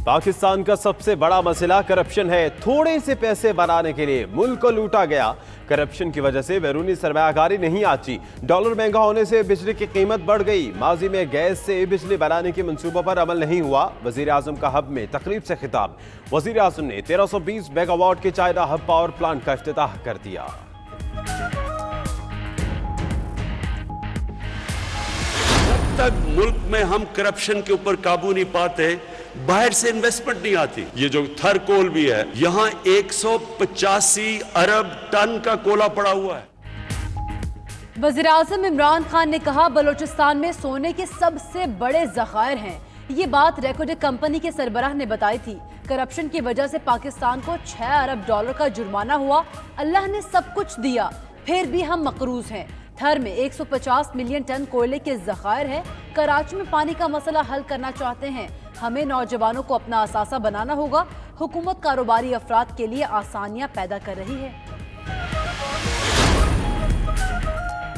پاکستان کا سب سے بڑا مسئلہ کرپشن ہے۔ تھوڑے سے پیسے بنانے کے لیے ملک کو لوٹا گیا۔ کرپشن کی وجہ سے بیرونی سرمایہ کاری نہیں آتی۔ ڈالر مہنگا ہونے سے بجلی کی قیمت بڑھ گئی۔ ماضی میں گیس سے بجلی بنانے کے منصوبہ پر عمل نہیں ہوا۔ وزیر اعظم کا ہب میں تقریب سے خطاب۔ وزیر اعظم نے 1320 میگا واٹ کے چائنا ہب پاور پلانٹ کا افتتاح کر دیا۔ تک ملک میں ہم کرپشن کے اوپر قابو نہیں پاتے، باہر سے انویسٹمنٹ نہیں آتی۔ یہ جو تھر کول بھی ہے، یہاں 185 ارب ٹن کا کولا پڑا ہوا ہے۔ وزیر اعظم عمران خان نے کہا بلوچستان میں سونے کے سب سے بڑے ذخائر ہیں۔ یہ بات ریکوڈک کمپنی کے سربراہ نے بتائی تھی۔ کرپشن کی وجہ سے پاکستان کو 6 ارب ڈالر کا جرمانہ ہوا۔ اللہ نے سب کچھ دیا، پھر بھی ہم مقروض ہیں۔ تھر میں 150 ملین ٹن کوئلے کے ذخائر ہیں۔ کراچی میں پانی کا مسئلہ حل کرنا چاہتے ہیں۔ ہمیں نوجوانوں کو اپنا اثاثہ بنانا ہوگا۔ حکومت کاروباری افراد کے لیے آسانیاں پیدا کر رہی ہے۔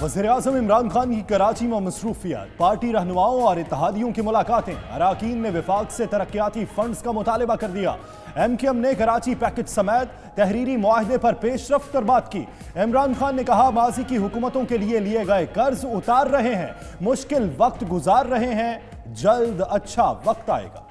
وزیر اعظم عمران خان کی کراچی میں مصروفیات، پارٹی رہنماؤں اور اتحادیوں کی ملاقاتیں۔ اراکین نے وفاق سے ترقیاتی فنڈز کا مطالبہ کر دیا۔ ایم کیو ایم نے کراچی پیکج سمیت تحریری معاہدے پر پیش رفت پر بات کی۔ عمران خان نے کہا ماضی کی حکومتوں کے لیے گئے قرض اتار رہے ہیں، مشکل وقت گزار رہے ہیں، جلد اچھا وقت آئے گا۔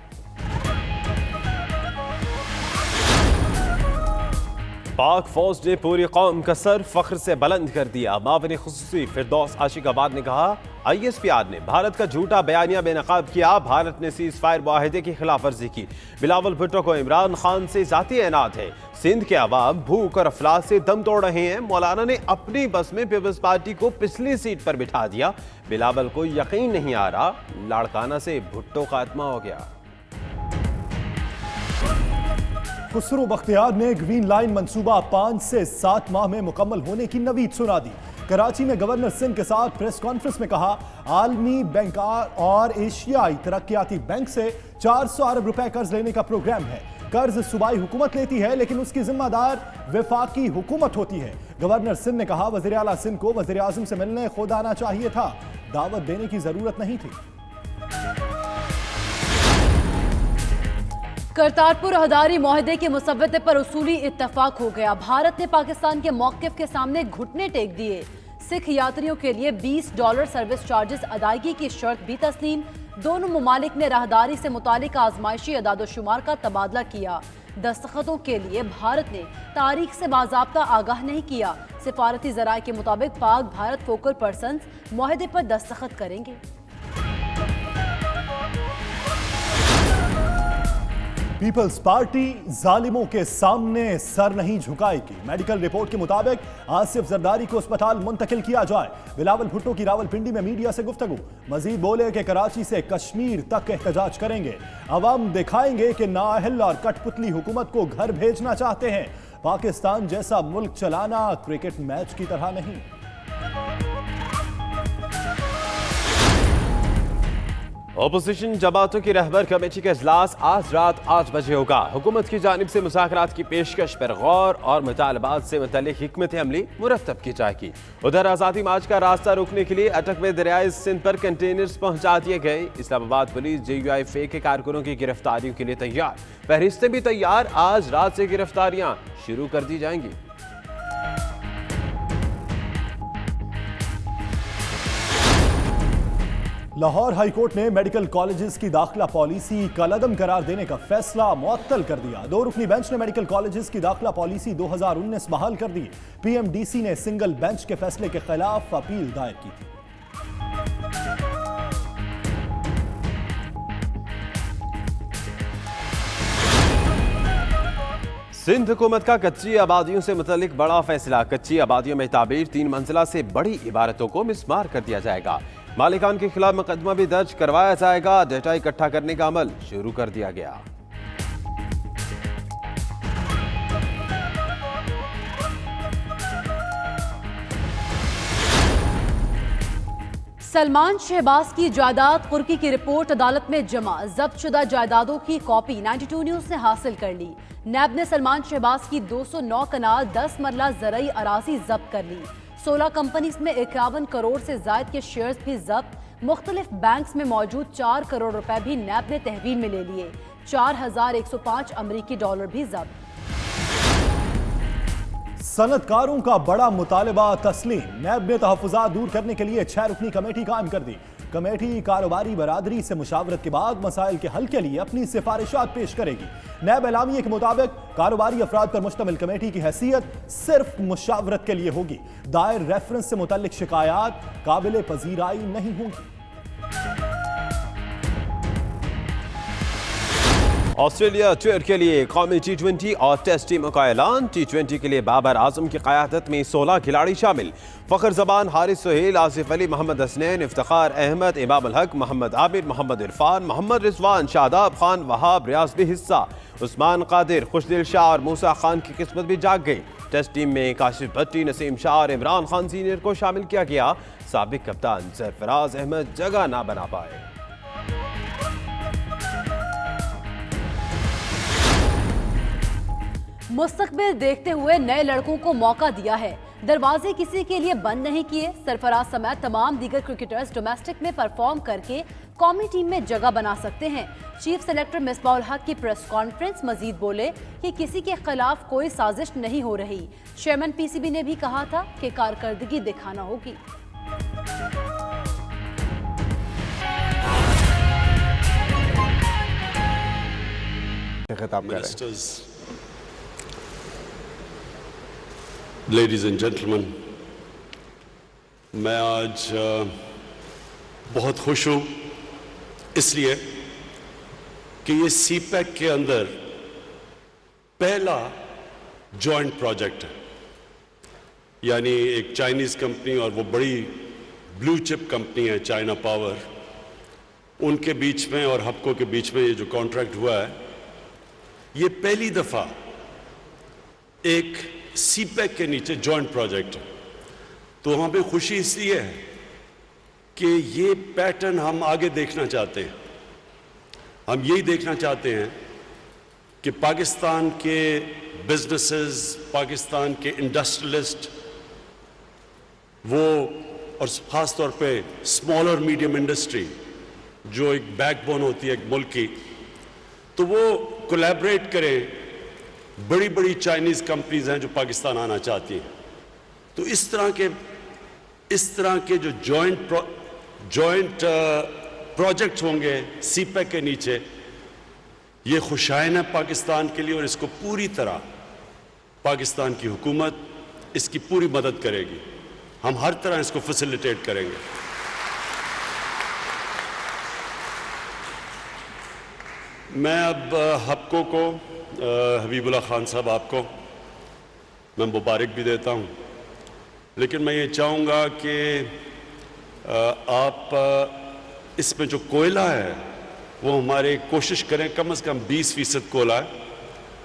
پاک فوج نے پوری قوم کا سر فخر سے بلند کر دیا۔ معاون خصوصی فردوس عاشق آباد نے کہا آئی ایس پی آر نے بھارت کا جھوٹا بیانیہ بے نقاب کیا۔ بھارت نے سیز فائر معاہدے کی خلاف ورزی کی۔ بلاول بھٹو کو عمران خان سے ذاتی عناد ہے۔ سندھ کے عوام بھوک اور افلاس سے دم توڑ رہے ہیں۔ مولانا نے اپنی بس میں پیپلز پارٹی کو پچھلی سیٹ پر بٹھا دیا۔ بلاول کو یقین نہیں آ رہا، لاڑکانہ سے بھٹو خاتمہ ہو گیا۔ خسرو بختیار نے گرین لائن منصوبہ 5 سے 7 ماہ میں مکمل ہونے کی نوید سنا دی۔ کراچی میں گورنر سندھ کے ساتھ پریس کانفرنس میں کہا عالمی بینک اور ایشیائی ترقیاتی بینک سے 400 ارب روپے قرض لینے کا پروگرام ہے۔ قرض صوبائی حکومت لیتی ہے لیکن اس کی ذمہ دار وفاقی حکومت ہوتی ہے۔ گورنر سندھ نے کہا وزیر اعلیٰ سندھ کو وزیر اعظم سے ملنے خود آنا چاہیے تھا، دعوت دینے کی ضرورت نہیں تھی۔ کرتارپور راہداری معاہدے کے مسودے پر اصولی اتفاق ہو گیا۔ بھارت نے پاکستان کے موقف کے سامنے گھٹنے ٹیک دیے۔ سکھ یاتریوں کے لیے $20 سروس چارجز ادائیگی کی شرط بھی تسلیم۔ دونوں ممالک نے راہداری سے متعلق آزمائشی اعداد و شمار کا تبادلہ کیا۔ دستخطوں کے لیے بھارت نے تاریخ سے باضابطہ آگاہ نہیں کیا۔ سفارتی ذرائع کے مطابق پاک بھارت فوکل پرسنز معاہدے پر دستخط کریں گے۔ پیپلز پارٹی ظالموں کے سامنے سر نہیں جھکائے گی۔ میڈیکل رپورٹ کے مطابق آصف زرداری کو اسپتال منتقل کیا جائے۔ بلاول بھٹو کی راولپنڈی میں میڈیا سے گفتگو، مزید بولے کہ کراچی سے کشمیر تک احتجاج کریں گے۔ عوام دکھائیں گے کہ نااہل اور کٹ پتلی حکومت کو گھر بھیجنا چاہتے ہیں۔ پاکستان جیسا ملک چلانا کرکٹ میچ کی طرح نہیں۔ اپوزیشن جماعتوں کی رہبر کمیٹی کا اجلاس آج رات 8 بجے ہوگا۔ حکومت کی جانب سے مذاکرات کی پیشکش پر غور اور مطالبات سے متعلق حکمت عملی مرتب کی جائے گی۔ ادھر آزادی مارچ کا راستہ روکنے کے لیے اٹک میں دریائے سندھ پر کنٹینرز پہنچا دیے گئے۔ اسلام آباد پولیس JUIFA کے کارکنوں کی گرفتاریوں کے لیے تیار، فہرستیں بھی تیار۔ آج رات سے گرفتاریاں شروع کر دی جائیں گی۔ لاہور ہائی کورٹ نے میڈیکل کالجز کی داخلہ پالیسی کالعدم قرار دینے کا فیصلہ معطل کر دیا۔ 2 رکنی بینچ نے میڈیکل کالجز کی داخلہ پالیسی 2019 بحال کر دی۔ PMDC نے سنگل بینچ کے فیصلے کے خلاف اپیل دائر کی تھی۔ سندھ حکومت کا کچی آبادیوں سے متعلق بڑا فیصلہ۔ کچی آبادیوں میں تعبیر 3 منزلہ سے بڑی عمارتوں کو مسمار کر دیا جائے گا۔ مالکان کے خلاف مقدمہ بھی درج کروایا جائے گا۔ ڈیٹا اکٹھا کرنے کا عمل شروع کر دیا گیا۔ سلمان شہباز کی جائیداد قرقی کی رپورٹ عدالت میں جمع۔ ضبط شدہ جائیدادوں کی کاپی 92 نیوز نے حاصل کر لی۔ نیب نے سلمان شہباز کی 209 کنال 10 مرلہ زرعی اراضی ضبط کر لی۔ 16 کمپنیز میں 51 کروڑ سے زائد کے شیئرز بھی ضبط۔ مختلف بینکس میں موجود 4 کروڑ روپے بھی نیب نے تحویل میں لے لیے۔ $4,105 अमरीकी डॉलर भी जब्त। सनतकारों का बड़ा मुतालबा तस्लीम। नैब ने तहफ़्फ़ुज़ात दूर करने के लिए 6 रुकनी कमेटी कायम कर दी। कमेटी कारोबारी बरादरी से मुशावरत के बाद मसाइल के हल के लिए अपनी सिफारिशात पेश करेगी। नैब एलामिये के मुताबिक कारोबारी अफराद पर मुश्तमिल कमेटी की हैसियत सिर्फ मुशावरत के लिए होगी। दायर रेफरेंस से मुतल्लिक शिकायत काबिल पजीराई नहीं होंगी। ऑस्ट्रेलिया टूर के लिए कौमी T20 और टेस्ट टीमों का ऐलान। T20 के लिए बाबर आजम की क़यादत में 16 खिलाड़ी शामिल। फ़खर ज़बान, हारिस सुहेल, आसिफ अली, मोहम्मद हसनैन, इफ्तिखार अहमद, इमाम उल हक, मोहम्मद आबिद, मोहम्मद इरफान, मोहम्मद रिजवान, शादाब खान, वहाब रियाज भी हिस्सा। उस्मान कादिर, खुशदिल शाह और मूसा खान की किस्मत भी जाग गई। टेस्ट टीम में काशिफ भट्टी, नसीम शाह और इमरान खान सीनियर को शामिल किया गया। साबिक कप्तान सरफराज अहमद जगह ना बना पाए। मुस्तकबिल देखते हुए नए लड़कों को मौका दिया है। दरवाजे किसी के लिए बंद नहीं किए। सरफराज समेत तमाम दीगर क्रिकेटर्स डोमेस्टिक में परफॉर्म करके कौमी टीम में जगह बना सकते हैं। चीफ सेलेक्टर मिसबाह उल हक की प्रेस कॉन्फ्रेंस मजीद बोले कि किसी के खिलाफ कोई साजिश नहीं हो रही। चेयरमैन PCB ने भी कहा था कि कारकर्दगी दिखाना होगी। लेडीज एंड जेंटलमैन, मैं आज बहुत खुश हूँ इसलिए कि ये CPEC के अंदर पहला जॉइंट प्रोजेक्ट है। यानी एक चाइनीज़ कंपनी और वो बड़ी ब्लू चिप कंपनी है चाइना पावर, उनके बीच में और हपको के बीच में ये जो कॉन्ट्रैक्ट हुआ है, ये पहली दफ़ा एक CPEC के नीचे जॉइंट प्रोजेक्ट है। तो हमें खुशी इसलिए है कि ये पैटर्न हम आगे देखना चाहते हैं। हम यही देखना चाहते हैं कि पाकिस्तान के बिजनेसेस, पाकिस्तान के इंडस्ट्रियलिस्ट, वो और ख़ास तौर पे स्मॉल और मीडियम इंडस्ट्री जो एक बैकबोन होती है एक मुल्क की, तो वो कोलैबोरेट करें। बड़ी बड़ी चाइनीज़ कंपनीज हैं जो पाकिस्तान आना चाहती हैं। तो इस तरह के जो जॉइंट प्रोजेक्ट्स होंगे CPEC के नीचे, ये खुशाइन है पाकिस्तान के लिए और इसको पूरी तरह पाकिस्तान की हुकूमत इसकी पूरी मदद करेगी। हम हर तरह इसको फैसिलिटेट करेंगे। मैं अब हपको को हबीबुल्लाह खान साहब आपको मैं मुबारक भी देता हूँ, लेकिन मैं ये चाहूँगा कि आप इसमें जो कोयला है वो हमारे कोशिश करें कम से कम 20% कोयला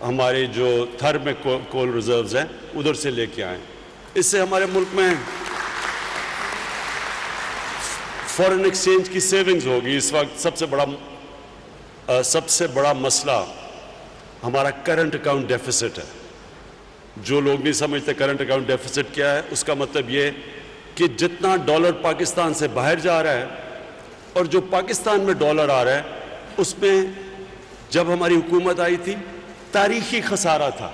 हमारे जो थर में कोल रिजर्व्स हैं उधर से लेके आएँ। इससे हमारे मुल्क में फॉरेन एक्सचेंज की सेविंग्स होगी। इस वक्त सबसे बड़ा मसला हमारा करंट अकाउंट डेफिसिट है। जो लोग नहीं समझते करंट अकाउंट डेफिसिट क्या है, उसका मतलब ये कि जितना डॉलर पाकिस्तान से बाहर जा रहा है और जो पाकिस्तान में डॉलर आ रहा है, उसमें जब हमारी हुकूमत आई थी तारीखी खसारा था।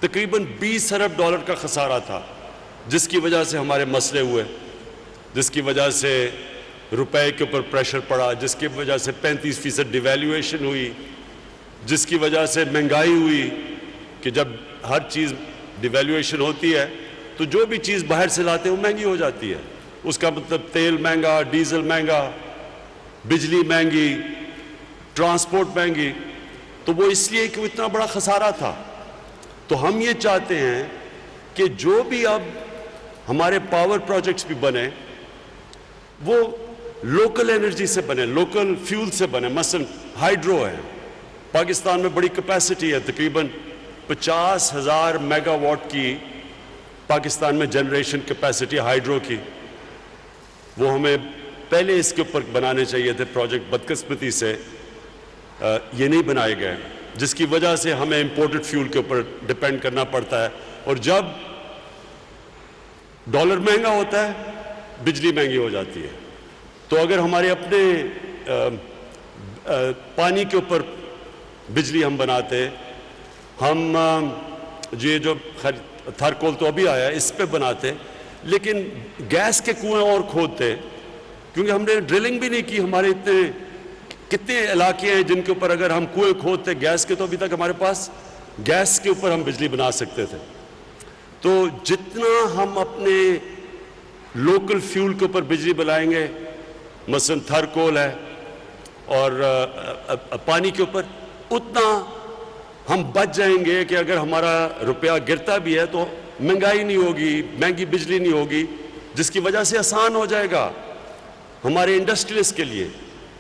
तकरीबन 20 अरब डॉलर का खसारा था, जिसकी वजह से हमारे मसले हुए, जिसकी वजह से रुपए के ऊपर प्रेशर पड़ा, जिसकी वजह से 35% डिवैल्यूएशन हुई, जिसकी वजह से महंगाई हुई कि जब हर चीज़ डिवैल्यूएशन होती है तो जो भी चीज़ बाहर से लाते हैं वो महंगी हो जाती है। उसका मतलब तेल महंगा, डीजल महंगा, बिजली महंगी, ट्रांसपोर्ट महंगी। तो वो इसलिए कि वो इतना बड़ा खसारा था। तो हम ये चाहते हैं कि जो भी अब हमारे पावर प्रोजेक्ट्स भी बने वो लोकल एनर्जी से बने, लोकल फ्यूल से बने। मसलन हाइड्रो है, पाकिस्तान में बड़ी कैपेसिटी है, तकरीबन 50,000 मेगावाट की पाकिस्तान में जनरेशन कैपेसिटी हाइड्रो की। वो हमें पहले इसके ऊपर बनाने चाहिए थे प्रोजेक्ट, बदकिस्मती से ये नहीं बनाए गए, जिसकी वजह से हमें इंपोर्टेड फ्यूल के ऊपर डिपेंड करना पड़ता है। और जब डॉलर महंगा होता है बिजली महंगी हो जाती है। तो अगर हमारे अपने पानी के ऊपर बिजली हम बनाते, हम ये जो थर्कोल तो अभी आया इस पे बनाते, लेकिन गैस के कुएं और खोदते, क्योंकि हमने ड्रिलिंग भी नहीं की। हमारे इतने कितने इलाके हैं जिनके ऊपर अगर हम कुएं खोदते गैस के, तो अभी तक हमारे पास गैस के ऊपर हम बिजली बना सकते थे। तो जितना हम अपने लोकल फ्यूल के ऊपर बिजली बनाएंगे, मसलन थर्कोल है और पानी के ऊपर, उतना हम बच जाएंगे कि अगर हमारा रुपया गिरता भी है तो महंगाई नहीं होगी, महंगी बिजली नहीं होगी, जिसकी वजह से आसान हो जाएगा हमारे इंडस्ट्रियलिस्ट के लिए।